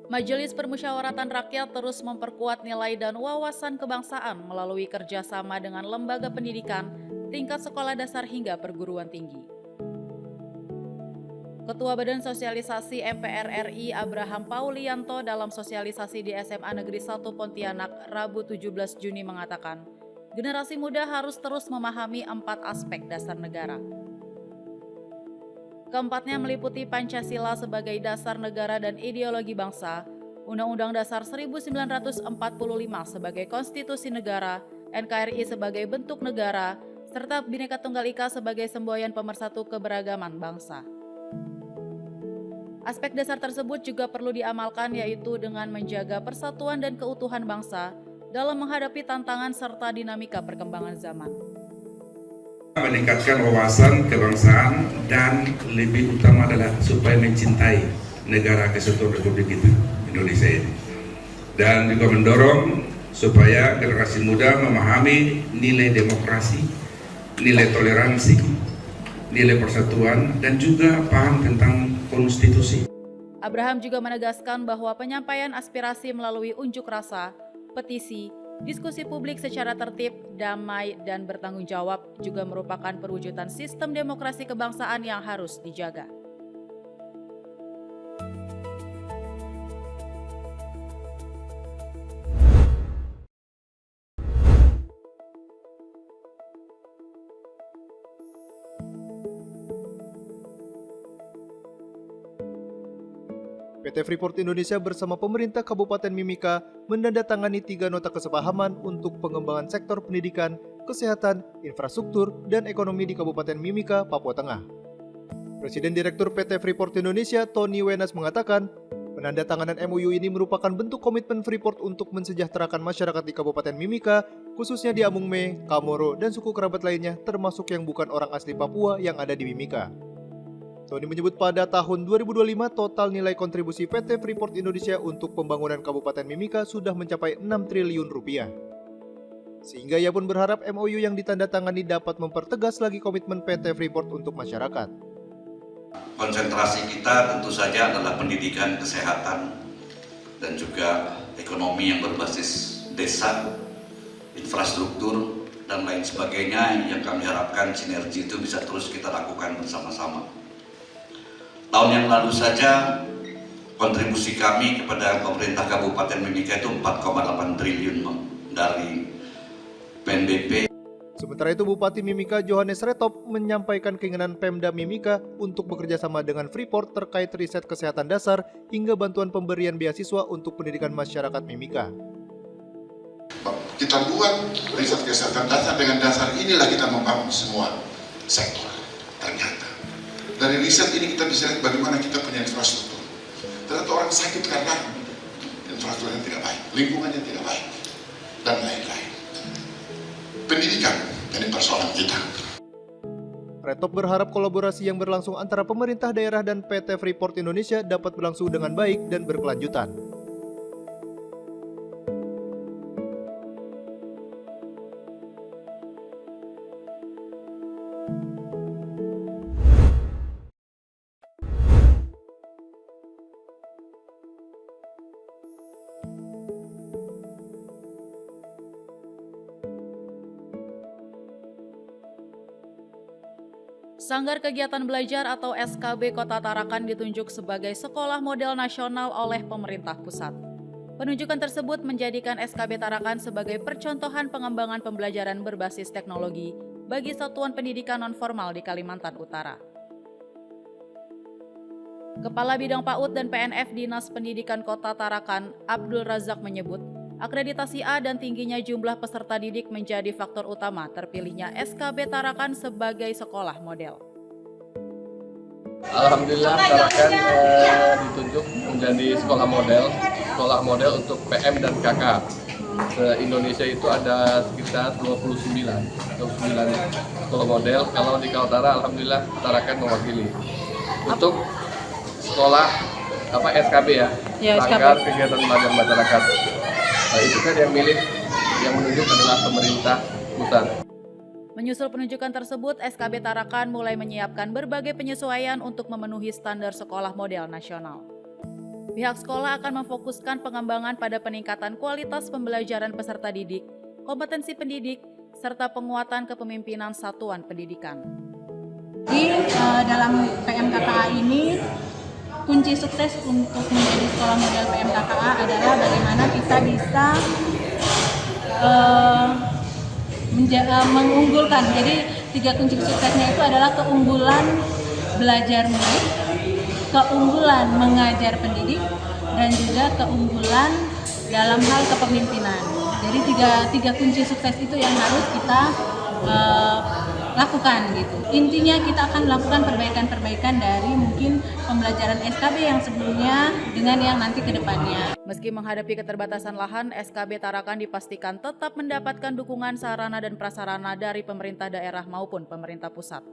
Majelis Permusyawaratan Rakyat terus memperkuat nilai dan wawasan kebangsaan melalui kerjasama dengan lembaga pendidikan, tingkat sekolah dasar hingga perguruan tinggi. Ketua Badan Sosialisasi MPR RI Abraham Paulianto dalam sosialisasi di SMA Negeri 1 Pontianak Rabu 17 Juni mengatakan, generasi muda harus terus memahami 4 aspek dasar negara. Keempatnya meliputi Pancasila sebagai dasar negara dan ideologi bangsa, Undang-Undang Dasar 1945 sebagai konstitusi negara, NKRI sebagai bentuk negara, serta Bhinneka Tunggal Ika sebagai semboyan pemersatu keberagaman bangsa. Aspek dasar tersebut juga perlu diamalkan, yaitu dengan menjaga persatuan dan keutuhan bangsa dalam menghadapi tantangan serta dinamika perkembangan zaman. Meningkatkan wawasan kebangsaan dan lebih utama adalah supaya mencintai negara kesatuan Republik Indonesia ini, dan juga mendorong supaya generasi muda memahami nilai demokrasi, nilai toleransi, nilai persatuan, dan juga paham tentang konstitusi. Abraham juga menegaskan bahwa penyampaian aspirasi melalui unjuk rasa, petisi, diskusi publik secara tertib, damai, dan bertanggung jawab juga merupakan perwujudan sistem demokrasi kebangsaan yang harus dijaga. PT Freeport Indonesia bersama pemerintah Kabupaten Mimika menandatangani 3 nota kesepahaman untuk pengembangan sektor pendidikan, kesehatan, infrastruktur, dan ekonomi di Kabupaten Mimika, Papua Tengah. Presiden Direktur PT Freeport Indonesia, Tony Wenas mengatakan, penandatanganan MOU ini merupakan bentuk komitmen Freeport untuk mensejahterakan masyarakat di Kabupaten Mimika, khususnya di Amungme, Kamoro, dan suku kerabat lainnya termasuk yang bukan orang asli Papua yang ada di Mimika. Tony menyebut pada tahun 2025 total nilai kontribusi PT Freeport Indonesia untuk pembangunan Kabupaten Mimika sudah mencapai 6 triliun rupiah. Sehingga ia pun berharap MOU yang ditandatangani dapat mempertegas lagi komitmen PT Freeport untuk masyarakat. Konsentrasi kita tentu saja adalah pendidikan, kesehatan, dan juga ekonomi yang berbasis desa, infrastruktur, dan lain sebagainya yang kami harapkan sinergi itu bisa terus kita lakukan bersama-sama. Tahun yang lalu saja kontribusi kami kepada pemerintah Kabupaten Mimika itu 4,8 triliun dari PNBP. Sementara itu Bupati Mimika Johannes Retop menyampaikan keinginan Pemda Mimika untuk bekerja sama dengan Freeport terkait riset kesehatan dasar hingga bantuan pemberian beasiswa untuk pendidikan masyarakat Mimika. Kita buat riset kesehatan dasar, dengan dasar inilah kita membangun semua sektor. Ternyata dari riset ini kita bisa lihat bagaimana kita punya infrastruktur. Ternyata orang sakit karena infrastrukturnya tidak baik, lingkungannya tidak baik, dan lain-lain. Pendidikan jadi persoalan kita. Retop berharap kolaborasi yang berlangsung antara pemerintah daerah dan PT Freeport Indonesia dapat berlangsung dengan baik dan berkelanjutan. Sanggar Kegiatan Belajar atau SKB Kota Tarakan ditunjuk sebagai sekolah model nasional oleh pemerintah pusat. Penunjukan tersebut menjadikan SKB Tarakan sebagai percontohan pengembangan pembelajaran berbasis teknologi bagi satuan pendidikan nonformal di Kalimantan Utara. Kepala Bidang PAUD dan PNF Dinas Pendidikan Kota Tarakan, Abdul Razak menyebut, akreditasi A dan tingginya jumlah peserta didik menjadi faktor utama terpilihnya SKB Tarakan sebagai sekolah model. Alhamdulillah Tarakan ditunjuk menjadi sekolah model untuk PM dan KK. Se-Indonesia itu ada sekitar 29 sekolah model. Kalau di Kaltara Alhamdulillah Tarakan mewakili. Untuk sekolah SKB ya, Sanggar Kegiatan Belajar Masyarakat. Itu kan yang menunjuk adalah pemerintah pusat. Menyusul penunjukan tersebut, SKB Tarakan mulai menyiapkan berbagai penyesuaian untuk memenuhi standar sekolah model nasional. Pihak sekolah akan memfokuskan pengembangan pada peningkatan kualitas pembelajaran peserta didik, kompetensi pendidik, serta penguatan kepemimpinan satuan pendidikan. Di dalam PMKKA ini, kunci sukses untuk menjadi sekolah model PMKKA adalah bagaimana kita bisa mengunggulkan. Jadi 3 kunci suksesnya itu adalah keunggulan belajar murid, keunggulan mengajar pendidik, dan juga keunggulan dalam hal kepemimpinan. Jadi tiga kunci sukses itu yang harus kita lakukan gitu. Intinya kita akan melakukan perbaikan-perbaikan dari mungkin pembelajaran SKB yang sebelumnya dengan yang nanti ke depannya. Meski menghadapi keterbatasan lahan, SKB Tarakan dipastikan tetap mendapatkan dukungan sarana dan prasarana dari pemerintah daerah maupun pemerintah pusat.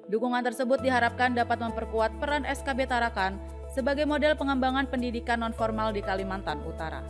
Dukungan tersebut diharapkan dapat memperkuat peran SKB Tarakan sebagai model pengembangan pendidikan nonformal di Kalimantan Utara.